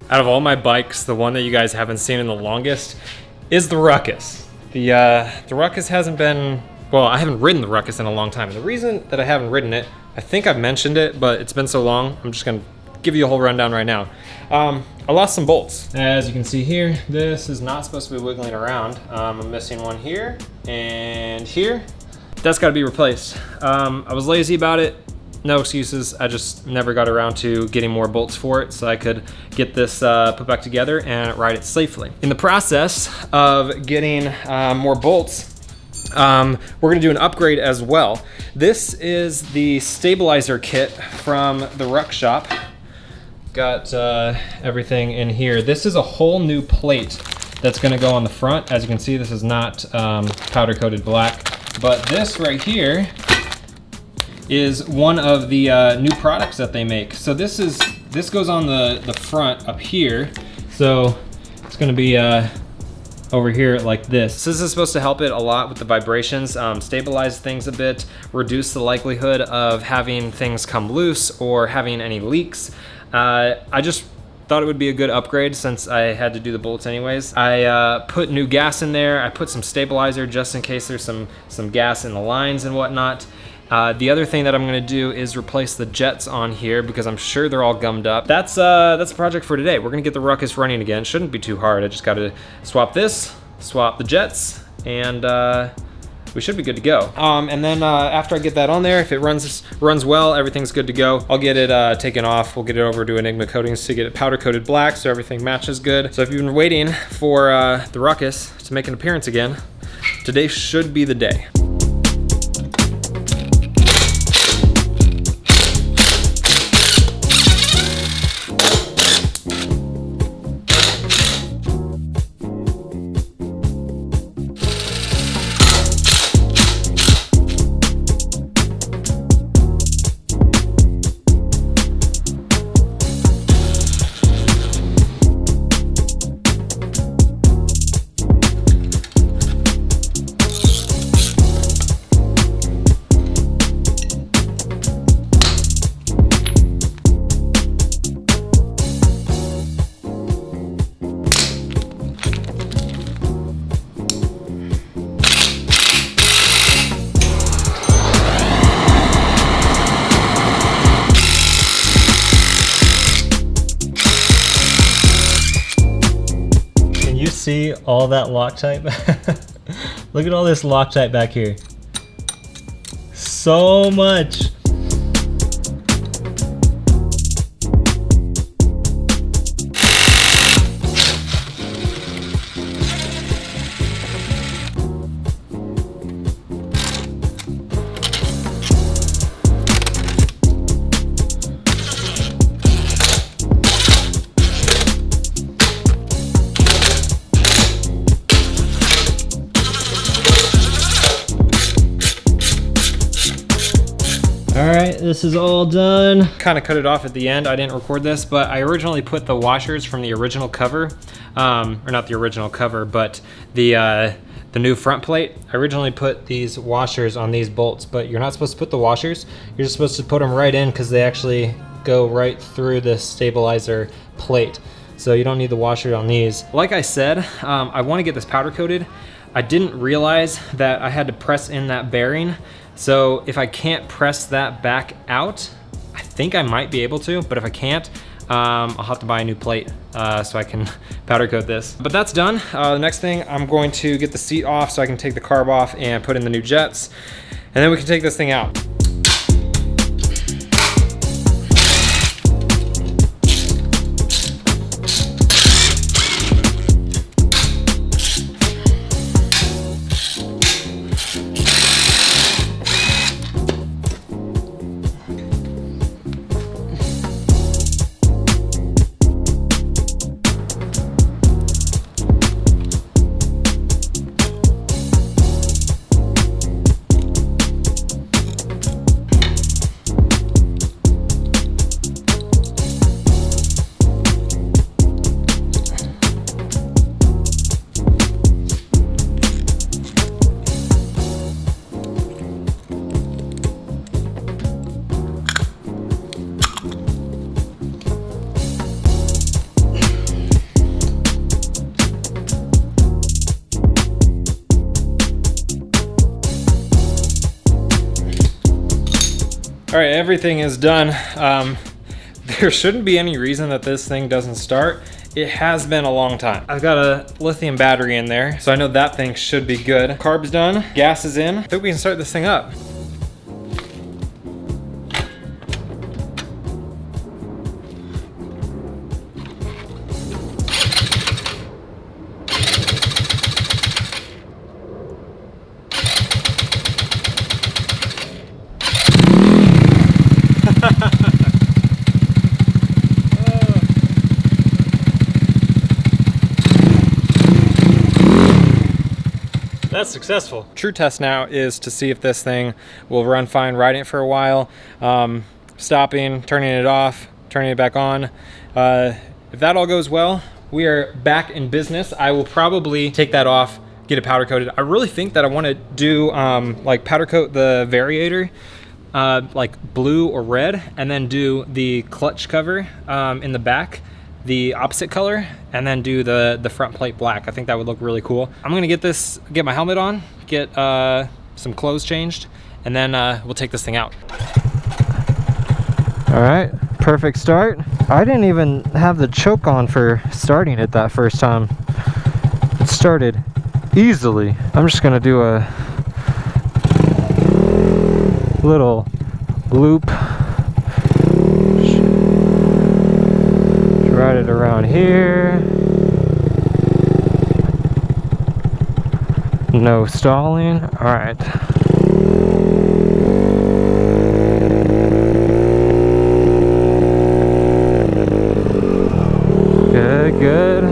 Out of all my bikes, the one that you guys haven't seen in the longest is the Ruckus. The Ruckus hasn't been, well, I haven't ridden the Ruckus in a long time. And the reason that I haven't ridden it, I think I've mentioned it, but it's been so long, I'm just gonna give you a whole rundown right now. I lost some bolts. As you can see here, this is not supposed to be wiggling around. I'm missing one here and here. That's gotta be replaced. I was lazy about it. No excuses, I just never got around to getting more bolts for it so I could get this put back together and ride it safely. In the process of getting more bolts, we're gonna do an upgrade as well. This is the stabilizer kit from the Ruck shop. Got everything in here. This is a whole new plate that's gonna go on the front. As you can see, this is not powder coated black, but this right here is one of the new products that they make. So this goes on the front up here. So it's gonna be over here like this. This is supposed to help it a lot with the vibrations, stabilize things a bit, reduce the likelihood of having things come loose or having any leaks. I just thought it would be a good upgrade since I had to do the bolts anyways. I put new gas in there. I put some stabilizer just in case there's some gas in the lines and whatnot. The other thing that I'm gonna do is replace the jets on here because I'm sure they're all gummed up. That's a project for today. We're gonna get the Ruckus running again. Shouldn't be too hard. I just gotta swap this, swap the jets, and we should be good to go. And then after I get that on there, if it runs well, everything's good to go. I'll get it taken off. We'll get it over to Enigma Coatings to get it powder coated black so everything matches good. So if you've been waiting for the Ruckus to make an appearance again, today should be the day. See all that Loctite? Look at all this Loctite back here. So much. All right, this is all done. Kind of cut it off at the end. I didn't record this, but I originally put the washers from the original cover, or not the original cover, but the new front plate. I originally put these washers on these bolts, but you're not supposed to put the washers. You're just supposed to put them right in because they actually go right through the stabilizer plate. So you don't need the washer on these. Like I said, I want to get this powder coated. I didn't realize that I had to press in that bearing. So if I can't press that back out, I think I might be able to, but if I can't, I'll have to buy a new plate so I can powder coat this. But that's done. The next thing, I'm going to get the seat off so I can take the carb off and put in the new jets, and then we can take this thing out. All right, everything is done. There shouldn't be any reason that this thing doesn't start. It has been a long time. I've got a lithium battery in there, so I know that thing should be good. Carb's done, gas is in. I think we can start this thing up. That's successful. True test now is to see if this thing will run fine riding it for a while, stopping, turning it off, turning it back on. If that all goes well, we are back in business. I will probably take that off, get it powder coated. I really think that I want to do like powder coat the variator like blue or red, and then do the clutch cover in the back the opposite color, and then do the front plate black. I think that would look really cool. I'm gonna get my helmet on, get some clothes changed, and then we'll take this thing out. All right, perfect start. I didn't even have the choke on for starting it that first time. It started easily. I'm just gonna do a little loop. Ride it around here. No stalling. All right. Good, good.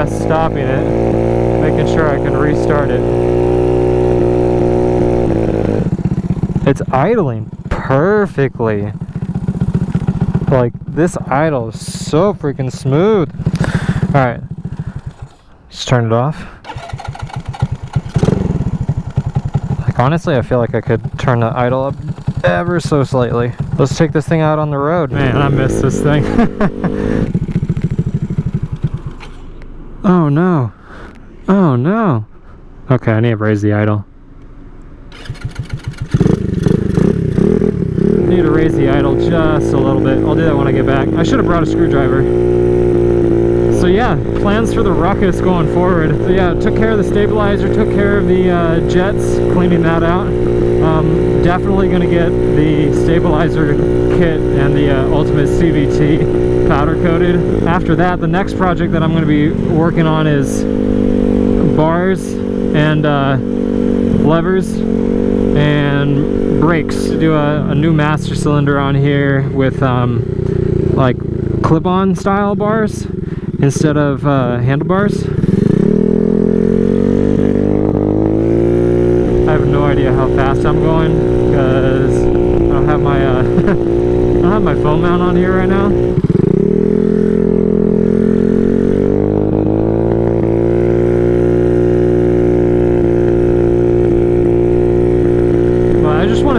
Stopping it, making sure I can restart it. It's idling perfectly. Like, this idle is so freaking smooth. Alright, just turn it off. Like, honestly, I feel like I could turn the idle up ever so slightly. Let's take this thing out on the road. Man, I miss this thing. Oh no. Oh no. Okay, I need to raise the idle. I need to raise the idle just a little bit. I'll do that when I get back. I should have brought a screwdriver. So yeah, plans for the Ruckus going forward. So yeah, took care of the stabilizer, took care of the jets, cleaning that out. Definitely gonna get the stabilizer kit and the ultimate CVT powder coated. After that, the next project that I'm going to be working on is bars and levers and brakes. To do a new master cylinder on here with like clip-on style bars instead of handlebars. I have no idea how fast I'm going because I don't have my I don't have my phone mount on here right now.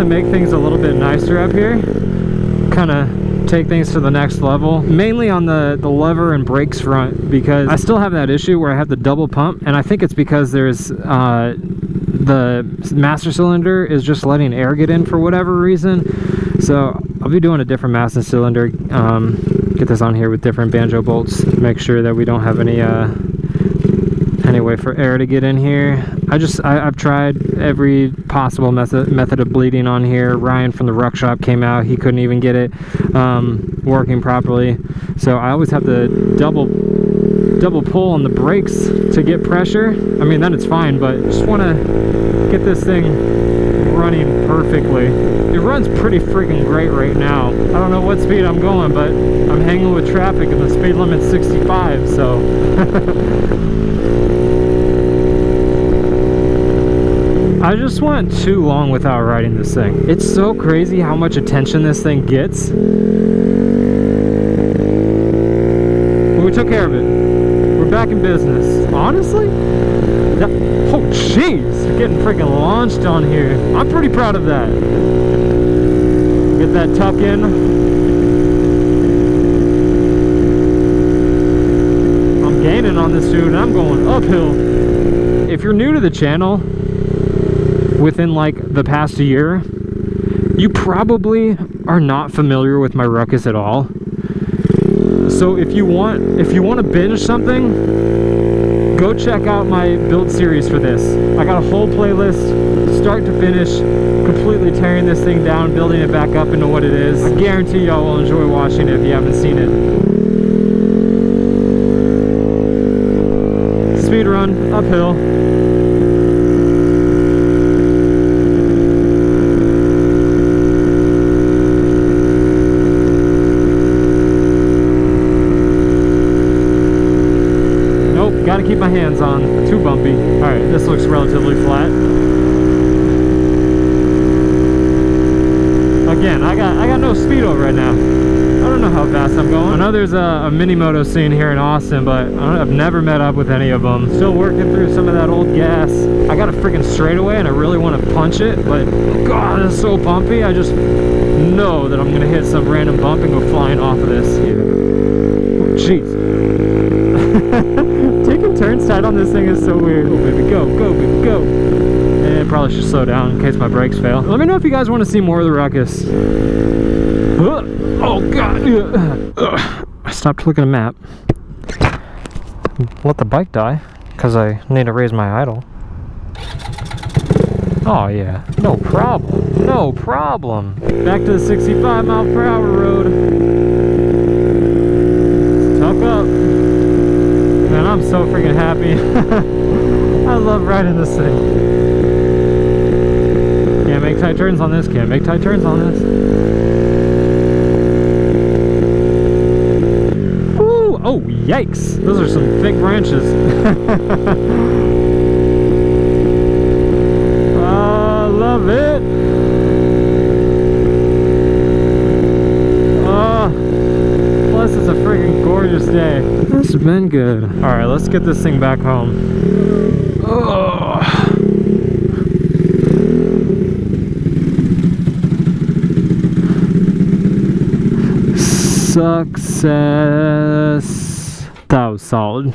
Make things a little bit nicer up here, kind of take things to the next level, mainly on the lever and brakes front, because I still have that issue where I have the double pump, and I think it's because there's the master cylinder is just letting air get in for whatever reason. So I'll be doing a different master cylinder, get this on here with different banjo bolts, make sure that we don't have any way for air to get in here. I've tried every possible method of bleeding on here. Ryan from the Ruck shop came out, he couldn't even get it working properly, so I always have to double pull on the brakes to get pressure. I mean, then it's fine, but just want to get this thing running perfectly. It runs pretty freaking great right now. I don't know what speed I'm going, but I'm hanging with traffic and the speed limit's 65, so I just went too long without riding this thing. It's so crazy how much attention this thing gets. But we took care of it. We're back in business. Honestly, oh jeez, getting freaking launched on here. I'm pretty proud of that. Get that tuck in. I'm gaining on this dude and I'm going uphill. If you're new to the channel, within like the past year, you probably are not familiar with my Ruckus at all. So if you want to binge something, go check out my build series for this. I got a whole playlist, start to finish, completely tearing this thing down, building it back up into what it is. I guarantee y'all will enjoy watching it if you haven't seen it. Speed run, uphill. Gotta keep my hands on. Too bumpy. Alright, this looks relatively flat. Again, I got no speedo right now. I don't know how fast I'm going. I know there's a mini moto scene here in Austin, but I've never met up with any of them. Still working through some of that old gas. I got a freaking straightaway and I really want to punch it, but God, it's so bumpy. I just know that I'm gonna hit some random bump and go flying off of this. Yeah. Oh, jeez. Taking turns tight on this thing is so weird. Oh baby, go, go baby, go. And probably should slow down in case my brakes fail. Let me know if you guys want to see more of the Ruckus. Oh god. I stopped looking at the map. Let the bike die, because I need to raise my idle. Oh yeah, no problem. No problem. Back to the 65 mile per hour road. Tuck up. Man, I'm so freaking happy. I love riding this thing. Can't make tight turns on this. Can't make tight turns on this. Ooh! Oh, yikes! Those are some thick branches. I love it. Plus, it's a freaking gorgeous day. This has been good. Alright, let's get this thing back home. Oh. Success. That was solid.